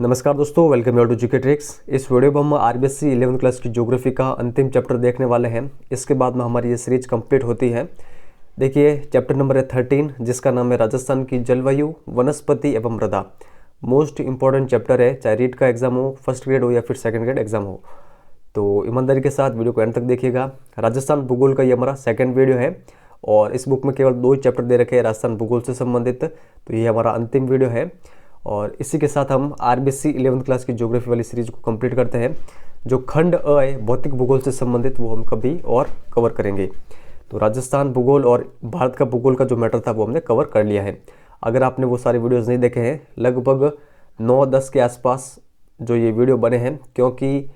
नमस्कार दोस्तों, welcome to GK tricks. इस वीडियो में हम आरबीएससी 11th क्लास की ज्योग्राफी का अंतिम चैप्टर देखने वाले हैं। इसके बाद में हमारी ये सीरीज कंप्लीट होती है। देखिए, चैप्टर नंबर है 13, जिसका नाम है राजस्थान की जलवायु, वनस्पति एवं मृदा। मोस्ट इंपॉर्टेंट चैप्टर है, चाहे रीट का एग्जाम हो, फर्स्ट ग्रेड हो या फिर सेकंड ग्रेड एग्जाम हो। तो ईमानदारी के साथ वीडियो को एंड तक देखिएगा। राजस्थान भूगोल का ये हमारा सेकंड वीडियो है और इस बुक में केवल 2 चैप्टर दे रखे हैं राजस्थान भूगोल से संबंधित। तो ये हमारा अंतिम वीडियो है और इसी के साथ हम आरबीएससी 11th क्लास की ज्योग्राफी वाली सीरीज को कंप्लीट करते हैं। जो खंड अ है, भौतिक भूगोल से संबंधित, वो हम कभी और कवर करेंगे। तो राजस्थान भूगोल और भारत का भूगोल का जो मैटर था वो हमने कवर कर लिया है। अगर आपने वो सारे वीडियोस नहीं देखे हैं, लगभग 9-10 के आसपास जो ये वीडियो बने हैं, क्योंकि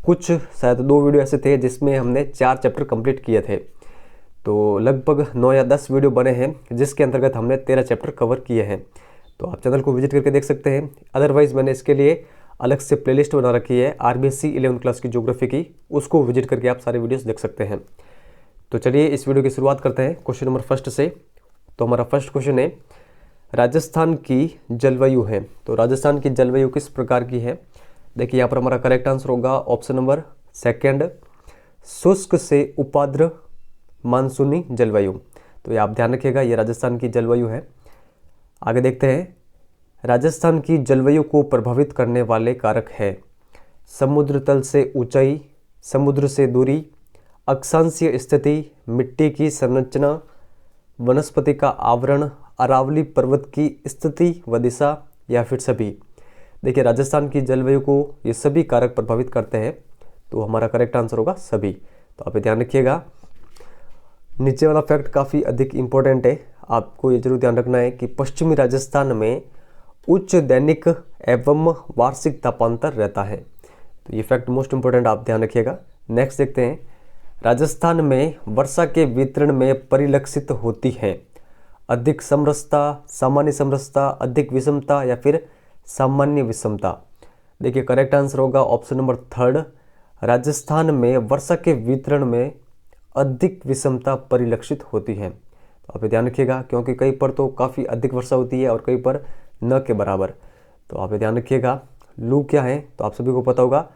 कुछ शायद 2 वीडियो ऐसे थे जिसमें हमने 4 चैप्टर कंप्लीट किए थे। तो लगभग 9 या 10 वीडियो बने हैं जिसके अंतर्गत हमने 13 चैप्टर कवर किए हैं। तो आप चैनल को विजिट करके देख सकते हैं। अदरवाइज मैंने इसके लिए अलग से प्लेलिस्ट बना रखी है आरबीएससी 11th क्लास की ज्योग्राफी की, उसको विजिट करके आप सारे वीडियोस देख सकते हैं। तो चलिए इस वीडियो की शुरुआत करते हैं क्वेश्चन नंबर फर्स्ट से। तो हमारा फर्स्ट क्वेश्चन है, राजस्थान की जलवायु है। तो राजस्थान की जलवायु किस प्रकार की है? देखिए, यहाँ पर हमारा करेक्ट आंसर होगा ऑप्शन नंबर सेकेंड, शुष्क से उपाद्र मानसूनी जलवायु। तो ये आप ध्यान रखिएगा, ये राजस्थान की जलवायु है। आगे देखते हैं, राजस्थान की जलवायु को प्रभावित करने वाले कारक है समुद्र तल से ऊंचाई, समुद्र से दूरी, अक्षांशीय स्थिति, मिट्टी की संरचना, वनस्पति का आवरण, अरावली पर्वत की स्थिति व दिशा, या फिर सभी। देखिए, राजस्थान की जलवायु को ये सभी कारक प्रभावित करते हैं, तो हमारा करेक्ट आंसर होगा सभी। तो आप ध्यान रखिएगा। नीचे वाला फैक्ट काफ़ी अधिक इम्पोर्टेंट है, आपको ये जरूर ध्यान रखना है कि पश्चिमी राजस्थान में उच्च दैनिक एवं वार्षिक तापांतर रहता है। तो ये फैक्ट मोस्ट इंपोर्टेंट, आप ध्यान रखिएगा। नेक्स्ट देखते हैं, राजस्थान में वर्षा के वितरण में परिलक्षित होती है अधिक समरसता, सामान्य समरसता, अधिक विषमता, या फिर सामान्य विषमता। देखिए, करेक्ट आंसर होगा ऑप्शन नंबर थर्ड, राजस्थान में वर्षा के वितरण में अधिक विषमता परिलक्षित होती है। तो आप ध्यान रखिएगा, क्योंकि कई पर तो काफ़ी अधिक वर्षा होती है और कई पर न के बराबर। तो आप ध्यान रखिएगा। लू क्या है? तो आप सभी को पता होगा,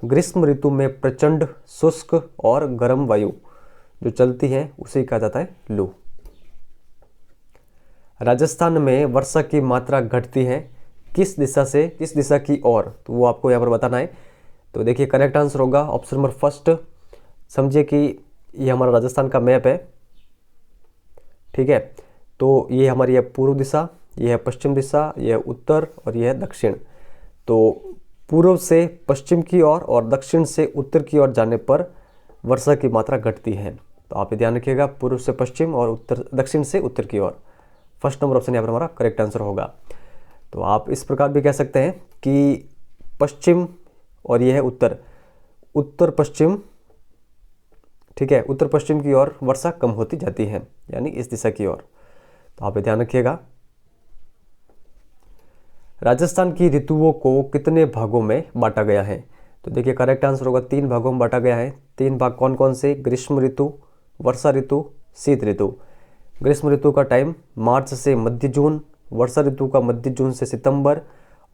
ग्रीष्म ऋतु में प्रचंड शुष्क और गर्म वायु जो चलती है उसे कहा जाता है लू। राजस्थान में वर्षा की मात्रा घटती है किस दिशा से, किस दिशा की ओर? तो वो आपको यहाँ पर बताना है। तो देखिए, करेक्ट आंसर होगा ऑप्शन नंबर फर्स्ट। समझिए कि ये हमारा राजस्थान का मैप है, ठीक है। तो ये हमारी है पूर्व दिशा, ये है पश्चिम दिशा, ये है उत्तर और ये है दक्षिण। तो पूर्व से पश्चिम की ओर और दक्षिण से उत्तर की ओर जाने पर वर्षा की मात्रा घटती है। तो आप ध्यान रखिएगा, पूर्व से पश्चिम और उत्तर, दक्षिण से उत्तर की ओर। फर्स्ट नंबर ऑप्शन यहाँ पर हमारा करेक्ट आंसर होगा। तो आप इस प्रकार भी कह सकते हैं कि पश्चिम और ये है उत्तर, उत्तर पश्चिम, ठीक है, उत्तर पश्चिम की ओर वर्षा कम होती जाती है, यानी इस दिशा की ओर। तो आप ध्यान रखिएगा। राजस्थान की ऋतुओं को कितने भागों में बांटा गया है? तो देखिए, करेक्ट आंसर होगा 3 भागों में बांटा गया है। 3 भाग कौन कौन से? ग्रीष्म ऋतु, वर्षा ऋतु, शीत ऋतु। ग्रीष्म ऋतु का टाइम मार्च से मध्य जून, वर्षा ऋतु का मध्य जून से सितंबर,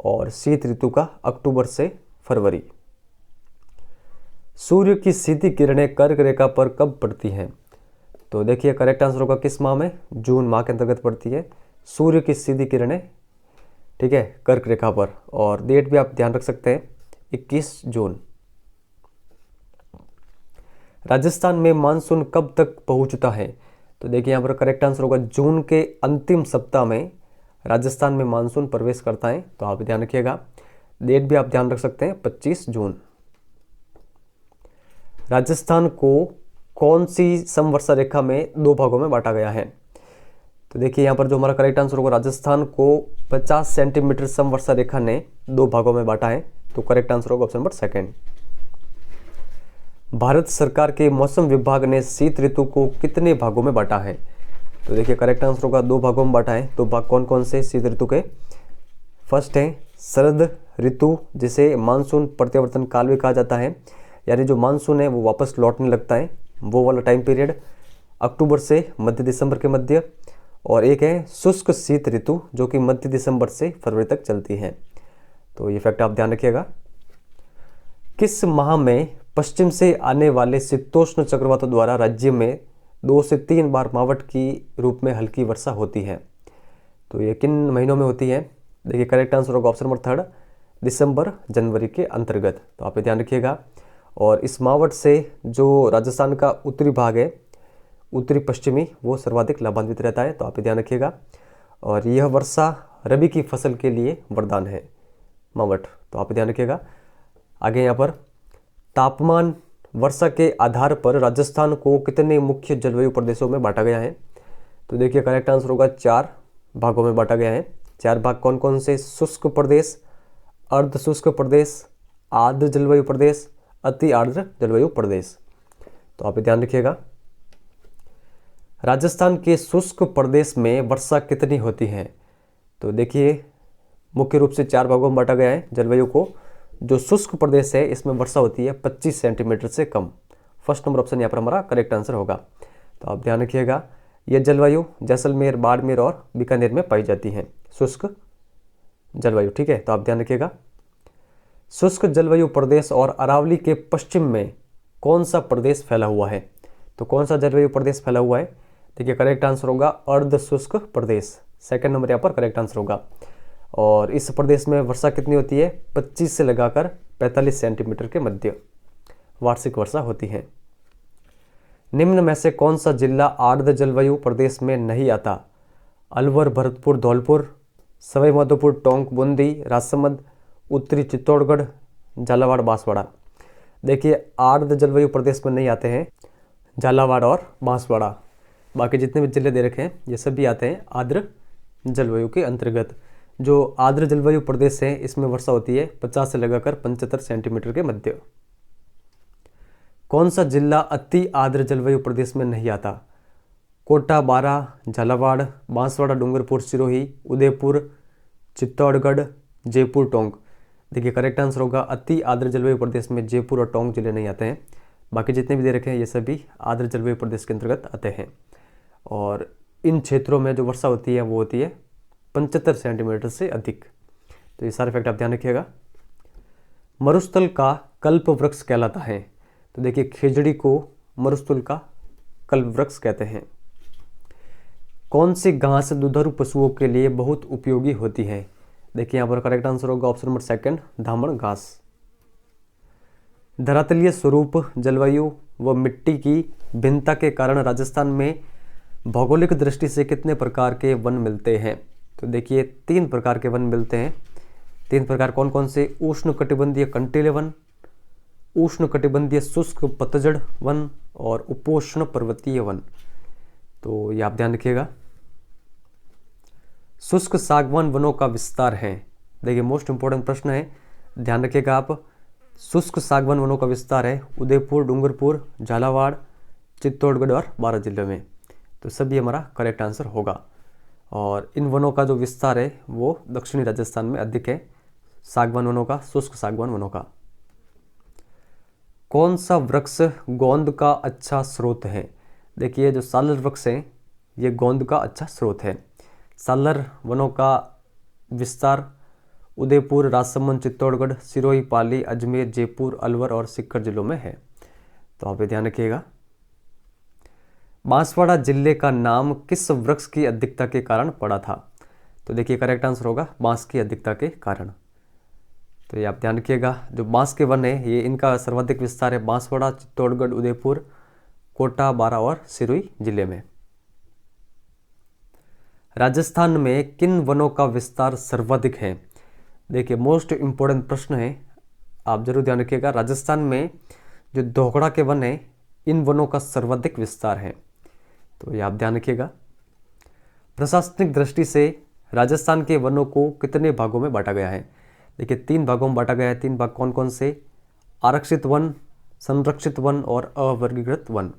और शीत ऋतु का अक्टूबर से फरवरी। सूर्य की सीधी किरणें कर्क रेखा पर कब पड़ती हैं? तो देखिए, करेक्ट आंसर होगा किस माह में? जून माह के अंतर्गत पड़ती है सूर्य की सीधी किरणें, ठीक है, कर्क रेखा पर। और डेट भी आप ध्यान रख सकते हैं, 21 जून। राजस्थान में मानसून कब तक पहुंचता है? तो देखिए, यहाँ पर करेक्ट आंसर होगा जून के अंतिम सप्ताह में राजस्थान में मानसून प्रवेश करता है। तो आप ध्यान रखिएगा, डेट भी आप ध्यान रख सकते हैं, 25 जून। राजस्थान को कौन सी समवर्षा रेखा में 2 भागों में बांटा गया है? तो देखिए, यहाँ पर जो हमारा करेक्ट आंसर होगा, राजस्थान को 50 सेंटीमीटर समवर्षा रेखा ने 2 भागों में बांटा है। तो करेक्ट आंसर होगा ऑप्शन नंबर सेकेंड। भारत सरकार के मौसम विभाग ने शीत ऋतु को कितने भागों में बांटा है? तो देखिए, करेक्ट आंसर होगा 2 भागों में बांटा है। तो भाग कौन कौन से शीत ऋतु के? फर्स्ट है शरद ऋतु, जिसे मानसून प्रत्यावर्तन काल भी कहा जाता है, यानी जो मानसून है वो वापस लौटने लगता है, वो वाला टाइम पीरियड अक्टूबर से मध्य दिसंबर के मध्य। और एक है शुष्क शीत ऋतु, जो कि मध्य दिसंबर से फरवरी तक चलती है। तो ये फैक्ट आप ध्यान रखिएगा। किस माह में पश्चिम से आने वाले शीतोष्ण चक्रवातों द्वारा राज्य में 2 से 3 बार मावठ की रूप में हल्की वर्षा होती है? तो ये किन महीनों में होती है? देखिए करेक्ट आंसर होगा ऑप्शन नंबर 3, दिसंबर जनवरी के अंतर्गत। तो आप ये ध्यान रखिएगा। और इस मावठ से जो राजस्थान का उत्तरी भाग है, उत्तरी पश्चिमी, वो सर्वाधिक लाभान्वित रहता है। तो आप ये ध्यान रखिएगा। और यह वर्षा रबी की फसल के लिए वरदान है, मावठ। तो आप ध्यान रखिएगा। आगे यहाँ पर तापमान वर्षा के आधार पर राजस्थान को कितने मुख्य जलवायु प्रदेशों में बांटा गया है? तो देखिए करेक्ट आंसर होगा 4 भागों में बांटा गया है। 4 भाग कौन कौन से? शुष्क प्रदेश, अर्ध शुष्क प्रदेश, आर्द्र जलवायु प्रदेश, अति आर्द्र जलवायु प्रदेश। तो आप ध्यान रखिएगा। राजस्थान के शुष्क प्रदेश में वर्षा कितनी होती है? तो देखिए मुख्य रूप से 4 भागों में बांटा गया है जलवायु को। जो शुष्क प्रदेश है इसमें वर्षा होती है 25 सेंटीमीटर से कम। फर्स्ट नंबर ऑप्शन यहाँ पर हमारा करेक्ट आंसर होगा। तो आप ध्यान रखिएगा। यह जलवायु जैसलमेर, बाड़मेर और बीकानेर में पाई जाती है, शुष्क जलवायु। ठीक है, तो आप ध्यान रखिएगा। शुष्क जलवायु प्रदेश और अरावली के पश्चिम में कौन सा प्रदेश फैला हुआ है? तो कौन सा जलवायु प्रदेश फैला हुआ है? देखिए करेक्ट आंसर होगा अर्ध शुष्क प्रदेश। सेकंड नंबर यहाँ पर करेक्ट आंसर होगा। और इस प्रदेश में वर्षा कितनी होती है? 25 से लगाकर 45 सेंटीमीटर के मध्य वार्षिक वर्षा होती है। निम्न में से कौन सा जिला आर्द्र जलवायु प्रदेश में नहीं आता? अलवर, भरतपुर, धौलपुर, सवाई माधोपुर, टोंक, बूंदी, राजसमंद, उत्तरी चित्तौड़गढ़, झालावाड़, बांसवाड़ा। देखिए आर्द्र जलवायु प्रदेश में नहीं आते हैं झालावाड़ और बांसवाड़ा। बाकी जितने भी जिले दे रखे हैं ये सभी आते हैं आर्द्र जलवायु के अंतर्गत। जो आर्द्र जलवायु प्रदेश है इसमें वर्षा होती है 50 से लगाकर 75 सेंटीमीटर के मध्य। कौन सा जिला अति आर्द्र जलवायु प्रदेश में नहीं आता? कोटा, बारा, झालावाड़, बांसवाड़ा, डूंगरपुर, सिरोही, उदयपुर, चित्तौड़गढ़, जयपुर, टोंक। देखिए करेक्ट आंसर होगा अति आर्द्र जलवायु प्रदेश में जयपुर और टोंक जिले नहीं आते हैं। बाकी जितने भी दे रखे हैं ये सभी आर्द्र जलवायु प्रदेश के अंतर्गत आते हैं। और इन क्षेत्रों में जो वर्षा होती है वो होती है 75 सेंटीमीटर से अधिक। तो ये सारे फैक्ट आप ध्यान रखिएगा। मरुस्थल का कल्प वृक्ष कहलाता है? तो देखिए खेजड़ी को मरुस्थल का कल्प वृक्ष कहते हैं। कौन सी घास दुधारू पशुओं के लिए बहुत उपयोगी होती है? देखिए यहाँ पर करेक्ट आंसर होगा ऑप्शन नंबर 2, धामण घास। धरातलीय स्वरूप, जलवायु व मिट्टी की भिन्नता के कारण राजस्थान में भौगोलिक दृष्टि से कितने प्रकार के वन मिलते हैं? तो देखिए 3 प्रकार के वन मिलते हैं। 3 प्रकार कौन कौन से? उष्णकटिबंधीय कंटीले वन, उष्णकटिबंधीय शुष्क पतझड़ वन और उपोष्ण पर्वतीय वन। तो ये आप ध्यान रखिएगा। शुष्क सागवान वनों का विस्तार है। देखिए मोस्ट इंपॉर्टेंट प्रश्न है, ध्यान रखिएगा आप। शुष्क सागवान वनों का विस्तार है उदयपुर, डूंगरपुर, झालावाड़, चित्तौड़गढ़ और बारां जिले में। तो सभी हमारा करेक्ट आंसर होगा। और इन वनों का जो विस्तार है वो दक्षिणी राजस्थान में अधिक है, सागवान वनों का, शुष्क सागवान वनों का। कौन सा वृक्ष गोंद का अच्छा स्रोत है? देखिए जो सालर वृक्ष है ये गोंद का अच्छा स्रोत है। सालर वनों का विस्तार उदयपुर, राजसमंद, चित्तौड़गढ़, सिरोही, पाली, अजमेर, जयपुर, अलवर और सीकर जिलों में है। तो आप ये ध्यान रखिएगा। बांसवाड़ा जिले का नाम किस वृक्ष की अधिकता के कारण पड़ा था? तो देखिए करेक्ट आंसर होगा बांस की अधिकता के कारण। तो ये आप ध्यान रखिएगा। जो बांस के वन है ये इनका सर्वाधिक विस्तार है बांसवाड़ा, चित्तौड़गढ़, उदयपुर, कोटा, बारां और सिरोही जिले में। राजस्थान में किन वनों का विस्तार सर्वाधिक है? देखिए मोस्ट इंपॉर्टेंट प्रश्न है, आप जरूर ध्यान रखिएगा। राजस्थान में जो दोहकड़ा के वन है इन वनों का सर्वाधिक विस्तार है। तो ये आप ध्यान रखिएगा। प्रशासनिक दृष्टि से राजस्थान के वनों को कितने भागों में बांटा गया है? देखिए 3 भागों में बांटा गया है। 3 भाग कौन कौन से? आरक्षित वन, संरक्षित वन और अवर्गीकृत वन।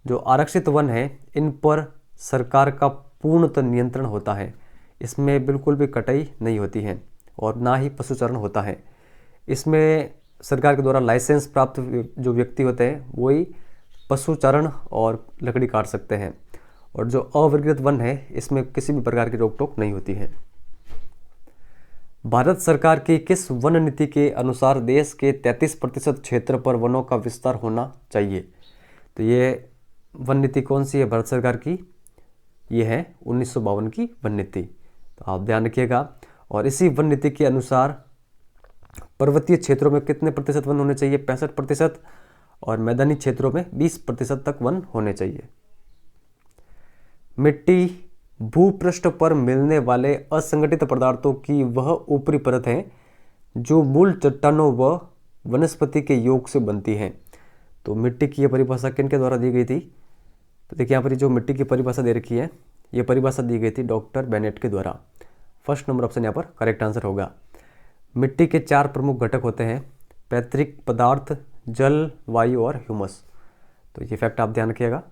जो आरक्षित वन है इन पर सरकार का पूर्णतः नियंत्रण होता है। इसमें बिल्कुल भी कटाई नहीं होती है और ना ही पशुचारण होता है। इसमें सरकार के द्वारा लाइसेंस प्राप्त जो व्यक्ति होते हैं वही पशुचारण और लकड़ी काट सकते हैं। और जो अवर्गीकृत वन है इसमें किसी भी प्रकार की रोक टोक नहीं होती है। भारत सरकार की किस वन नीति के अनुसार देश के 33% क्षेत्र पर वनों का विस्तार होना चाहिए? तो ये वन नीति कौन सी है भारत सरकार की? ये है 1952 की वन नीति। तो आप ध्यान रखिएगा। और इसी वन नीति के अनुसार पर्वतीय क्षेत्रों में कितने प्रतिशत वन होने चाहिए? 65%। और मैदानी क्षेत्रों में 20% तक वन होने चाहिए। मिट्टी भूपृष्ठ पर मिलने वाले असंगठित पदार्थों की वह ऊपरी परत है जो मूल चट्टानों व वनस्पति के योग से बनती है। तो मिट्टी की यह परिभाषा किनके द्वारा दी गई थी? तो देखिए यहाँ पर जो मिट्टी की परिभाषा दे रखी है, ये परिभाषा दी गई थी डॉक्टर बेनेट के द्वारा। फर्स्ट नंबर ऑप्शन यहाँ पर करेक्ट आंसर होगा। मिट्टी के 4 प्रमुख घटक होते हैं, पैतृक पदार्थ, जल, वायु और ह्यूमस। तो ये फैक्ट आप ध्यान रखिएगा।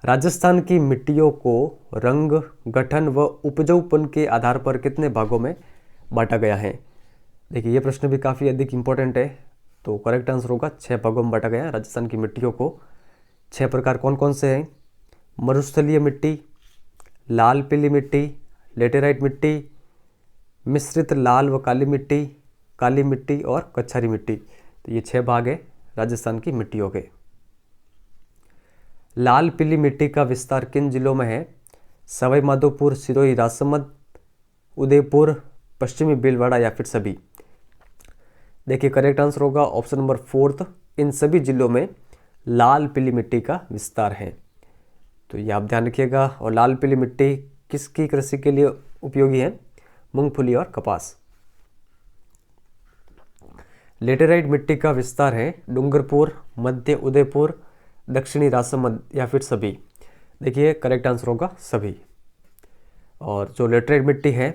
राजस्थान की मिट्टियों को रंग, गठन व उपजाऊपन के आधार पर कितने भागों में बांटा गया है? देखिए ये प्रश्न भी काफ़ी अधिक इम्पोर्टेंट है। तो करेक्ट आंसर होगा 6 भागों में बांटा गया है राजस्थान की मिट्टियों को। 6 प्रकार कौन कौन से हैं? मरुस्थलीय मिट्टी, लाल पीली मिट्टी, लेटेराइट मिट्टी, मिश्रित लाल व काली मिट्टी और कच्छारी मिट्टी। तो ये 6 भाग है राजस्थान की मिट्टियों के। लाल पीली मिट्टी का विस्तार किन जिलों में है? सवाई माधोपुर, सिरोही, राजसमंद, उदयपुर, पश्चिमी भीलवाड़ा या फिर सभी? देखिए करेक्ट आंसर होगा ऑप्शन नंबर 4, इन सभी जिलों में लाल पीली मिट्टी का विस्तार है। तो ये आप ध्यान रखिएगा। और लाल पीली मिट्टी किसकी कृषि के लिए उपयोगी है? मूंगफली और कपास। लेटेराइट मिट्टी का विस्तार है डूंगरपुर, मध्य उदयपुर, दक्षिणी राजसमंद या फिर सभी? देखिए करेक्ट आंसर होगा सभी। और जो लेटेराइट मिट्टी है,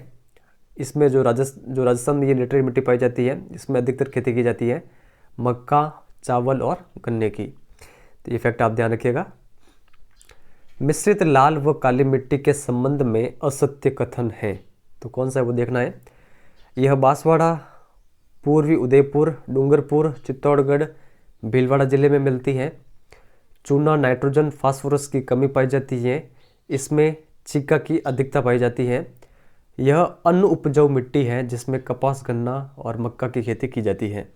इसमें जो राजस्थान में ये लेटेराइट मिट्टी पाई जाती है, इसमें अधिकतर खेती की जाती है मक्का, चावल और गन्ने की। तो ये फैक्ट आप ध्यान रखिएगा। मिश्रित लाल व काली मिट्टी के संबंध में असत्य कथन है, तो कौन सा है वो देखना है। यह बांसवाड़ा, पूर्वी उदयपुर, डूंगरपुर, चित्तौड़गढ़, भीलवाड़ा जिले में मिलती है। चूना, नाइट्रोजन, फास्फोरस की कमी पाई जाती है। इसमें चिक्का की अधिकता पाई जाती है। यह अन्न उपजाऊ मिट्टी है जिसमें कपास, गन्ना और मक्का की खेती की जाती है।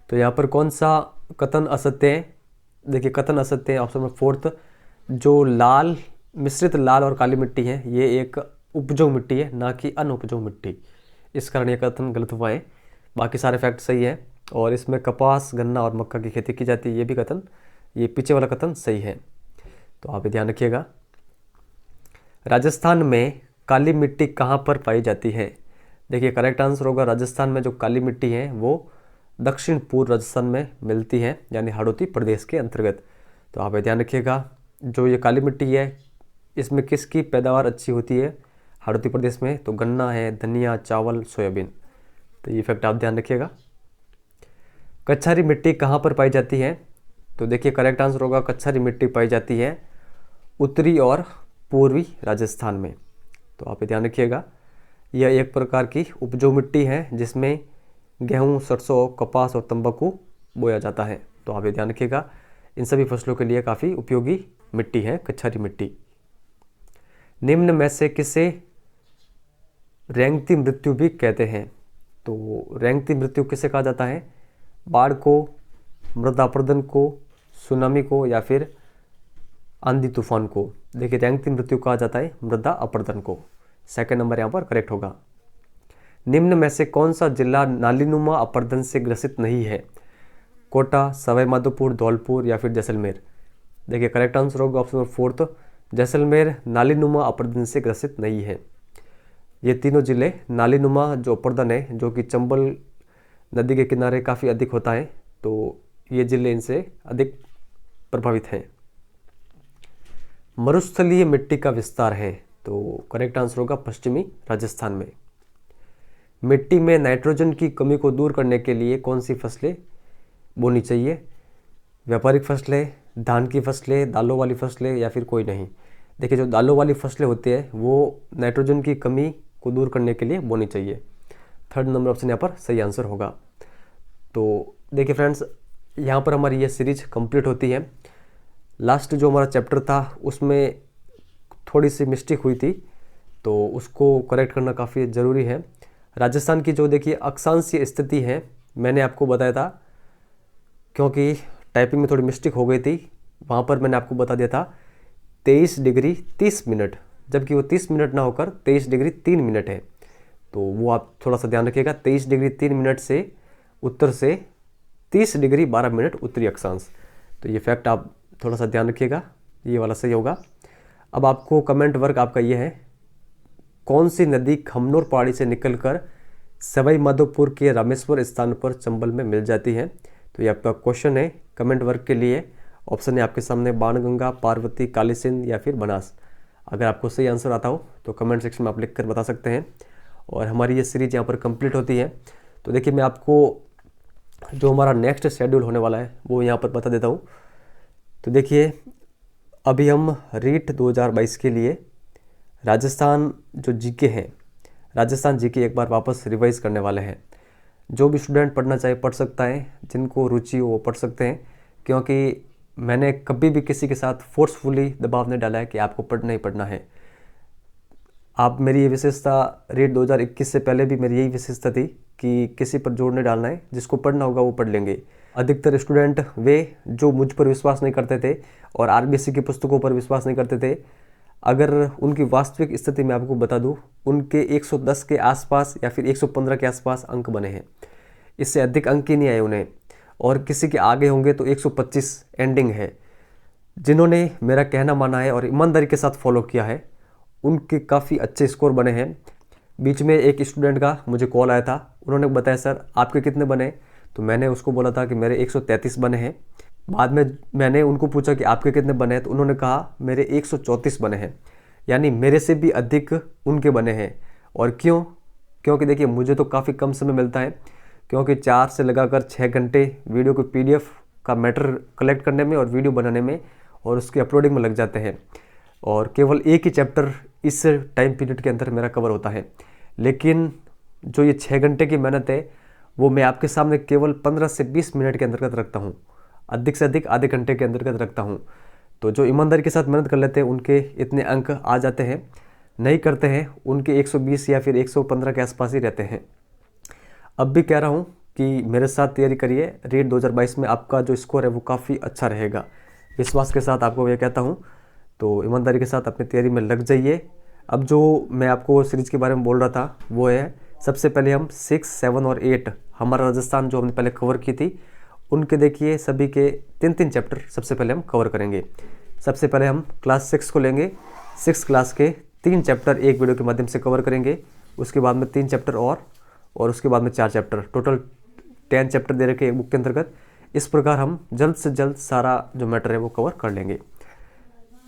तो यहाँ पर कौन सा कथन असत्य है? देखिए कथन असत्य है ऑप्शन नंबर 4, जो मिश्रित लाल और काली मिट्टी है ये एक उपजाऊ मिट्टी है, ना कि अनउपजाऊ मिट्टी। इस कारण यह कथन गलत हुआ है। बाकी सारे फैक्ट सही है। और इसमें कपास, गन्ना और मक्का की खेती की जाती है, ये भी कथन, ये पीछे वाला कथन सही है। तो आप ध्यान रखिएगा। राजस्थान में काली मिट्टी कहाँ पर पाई जाती है? देखिए करेक्ट आंसर होगा राजस्थान में जो काली मिट्टी है वो दक्षिण पूर्व राजस्थान में मिलती है, यानी हाड़ौती प्रदेश के अंतर्गत। तो आप ध्यान रखिएगा। जो ये काली मिट्टी है इसमें किसकी पैदावार अच्छी होती है हाड़ौती प्रदेश में? तो गन्ना है, धनिया, चावल, सोयाबीन। तो ये फैक्ट आप ध्यान रखिएगा। कच्छारी मिट्टी कहाँ पर पाई जाती है? तो देखिए करेक्ट आंसर होगा कच्छारी मिट्टी पाई जाती है उत्तरी और पूर्वी राजस्थान में। तो आप ध्यान रखिएगा। यह एक प्रकार की उपजाऊ मिट्टी है जिसमें गेहूं, सरसों, कपास और तंबाकू बोया जाता है। तो आप ध्यान रखिएगा। इन सभी फसलों के लिए काफ़ी उपयोगी मिट्टी है कच्छारी मिट्टी। निम्न में से किसे रेंगती मृत्यु भी कहते हैं? तो रेंगती मृत्यु किसे कहा जाता है? बाढ़ को, मृदा अपरदन को, सुनामी को या फिर आंधी तूफान को? देखिए रेंगती मृत्यु कहा जाता है मृदा अपरदन को। सेकंड नंबर यहाँ पर करेक्ट होगा। निम्न में से कौन सा जिला नालीनुमा अपरदन से ग्रसित नहीं है? कोटा, सवाई माधोपुर, धौलपुर या फिर जैसलमेर? देखिए करेक्ट आंसर होगा ऑप्शन नंबर 4, जैसलमेर नालीनुमा अपरदन से ग्रसित नहीं है। ये तीनों जिले नालीनुमा जो अपरदन है, जो कि चंबल नदी के किनारे काफ़ी अधिक होता है, तो ये जिले इनसे अधिक प्रभावित हैं। मरुस्थलीय मिट्टी का विस्तार है, तो करेक्ट आंसर होगा पश्चिमी राजस्थान में। मिट्टी में नाइट्रोजन की कमी को दूर करने के लिए कौन सी फसलें बोनी चाहिए? व्यापारिक फसलें, धान की फसलें, दालों वाली फसलें या फिर कोई नहीं? देखिए जो दालों वाली फसलें होती है वो नाइट्रोजन की कमी को दूर करने के लिए बोनी चाहिए। थर्ड नंबर ऑप्शन यहाँ पर सही आंसर होगा। तो देखिए फ्रेंड्स, यहाँ पर हमारी ये सीरीज कंप्लीट होती है। लास्ट जो हमारा चैप्टर था उसमें थोड़ी सी मिस्टेक हुई थी, तो उसको करेक्ट करना काफ़ी ज़रूरी है। राजस्थान की जो देखिए अक्षांशीय स्थिति है, मैंने आपको बताया था, क्योंकि टाइपिंग में थोड़ी मिस्टेक हो गई थी, वहाँ पर मैंने आपको बता दिया था 23 डिग्री 30 मिनट, जबकि वो 30 मिनट ना होकर 23 डिग्री 3 मिनट है। तो वो आप थोड़ा सा ध्यान रखिएगा। 23 डिग्री 3 मिनट से उत्तर से 30 डिग्री 12 मिनट उत्तरी अक्षांश। तो ये फैक्ट आप थोड़ा सा ध्यान रखिएगा, ये वाला सही होगा। अब आपको कमेंट वर्क आपका ये है, कौन सी नदी खमनोर पहाड़ी से निकलकर सवाई माधोपुर के रामेश्वर स्थान पर चंबल में मिल जाती है? तो ये आपका क्वेश्चन है कमेंट वर्क के लिए। ऑप्शन है आपके सामने बाणगंगा, पार्वती, काली सिंध या फिर बनास। अगर आपको सही आंसर आता हो तो कमेंट सेक्शन में आप लिख कर बता सकते हैं। और हमारी ये सीरीज यहाँ पर कंप्लीट होती है। तो देखिए मैं आपको जो हमारा नेक्स्ट शेड्यूल होने वाला है वो यहाँ पर बता देता हूँ। तो देखिए अभी हम रीट 2022 के लिए राजस्थान जो जीके हैं, राजस्थान जीके एक बार वापस रिवाइज करने वाले हैं। जो भी स्टूडेंट पढ़ना चाहे पढ़ सकता है, जिनको रुचि हो वो पढ़ सकते हैं, क्योंकि मैंने कभी भी किसी के साथ फोर्सफुली दबाव नहीं डाला है कि आपको पढ़ना ही पढ़ना है। आप मेरी ये विशेषता, रीट 2021 से पहले भी मेरी यही विशेषता थी कि किसी पर जोर नहीं डालना है, जिसको पढ़ना होगा वो पढ़ लेंगे। अधिकतर स्टूडेंट वे जो मुझ पर विश्वास नहीं करते थे और आरबीएससी की पुस्तकों पर विश्वास नहीं करते थे, अगर उनकी वास्तविक स्थिति में आपको बता दूं, उनके 110 के आसपास या फिर 115 के आसपास अंक बने हैं। इससे अधिक अंक ही नहीं आए उन्हें, और किसी के आगे होंगे तो 125 एंडिंग है। जिन्होंने मेरा कहना माना है और ईमानदारी के साथ फॉलो किया है, उनके काफ़ी अच्छे स्कोर बने हैं। बीच में एक स्टूडेंट का मुझे कॉल आया था, उन्होंने बताया सर आपके कितने बने, तो मैंने उसको बोला था कि मेरे 133 बने हैं। बाद में मैंने उनको पूछा कि आपके कितने बने हैं, तो उन्होंने कहा मेरे 134 बने हैं, यानी मेरे से भी अधिक उनके बने हैं। और क्यों? क्योंकि देखिए मुझे तो काफ़ी कम समय मिलता है, क्योंकि 4 से लगाकर 6 घंटे वीडियो को PDF का मैटर कलेक्ट करने में और वीडियो बनाने में और उसके अपलोडिंग में लग जाते हैं, और केवल एक ही चैप्टर इस टाइम पीरियड के अंदर मेरा कवर होता है। लेकिन जो ये 6 घंटे की मेहनत है वो मैं आपके सामने केवल 15 से 20 मिनट के अंतर्गत रखता हूँ, अधिक से अधिक आधे घंटे के अंतर्गत रखता हूँ। तो जो ईमानदारी के साथ मेहनत कर लेते हैं उनके इतने अंक आ जाते हैं, नहीं करते हैं उनके 120 या फिर 115 के आसपास ही रहते हैं। अब भी कह रहा हूँ कि मेरे साथ तैयारी करिए, रीट 2022 में आपका जो स्कोर है वो काफ़ी अच्छा रहेगा, विश्वास के साथ आपको ये कहता हूँ। तो ईमानदारी के साथ अपनी तैयारी में लग जाइए। अब जो मैं आपको सीरीज़ के बारे में बोल रहा था वो है, सबसे पहले हम 6, 7 और 8 हमारा राजस्थान जो हमने पहले कवर की थी, उनके देखिए सभी के 3-3 चैप्टर सबसे पहले हम कवर करेंगे। सबसे पहले हम क्लास 6 को लेंगे, 6 क्लास के 3 चैप्टर एक वीडियो के माध्यम से कवर करेंगे। उसके बाद में 3 चैप्टर और उसके बाद में 4 चैप्टर, टोटल 10 चैप्टर दे रखे एक बुक के अंतर्गत। इस प्रकार हम जल्द से जल्द सारा जो मैटर है वो कवर कर लेंगे।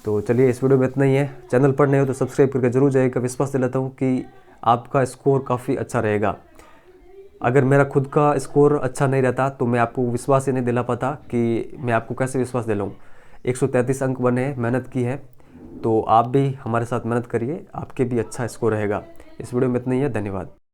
तो चलिए इस वीडियो में इतना ही है। चैनल पर नए हो तो सब्सक्राइब करके जरूर जाइएगा। विश्वास दिलाता हूँ कि आपका स्कोर काफ़ी अच्छा रहेगा। अगर मेरा खुद का स्कोर अच्छा नहीं रहता तो मैं आपको विश्वास ही नहीं दिला पाता कि मैं आपको कैसे विश्वास दिलाऊं। 133 अंक बने हैं, मेहनत की है, तो आप भी हमारे साथ मेहनत करिए, आपके भी अच्छा स्कोर रहेगा। इस वीडियो में इतना ही है। धन्यवाद।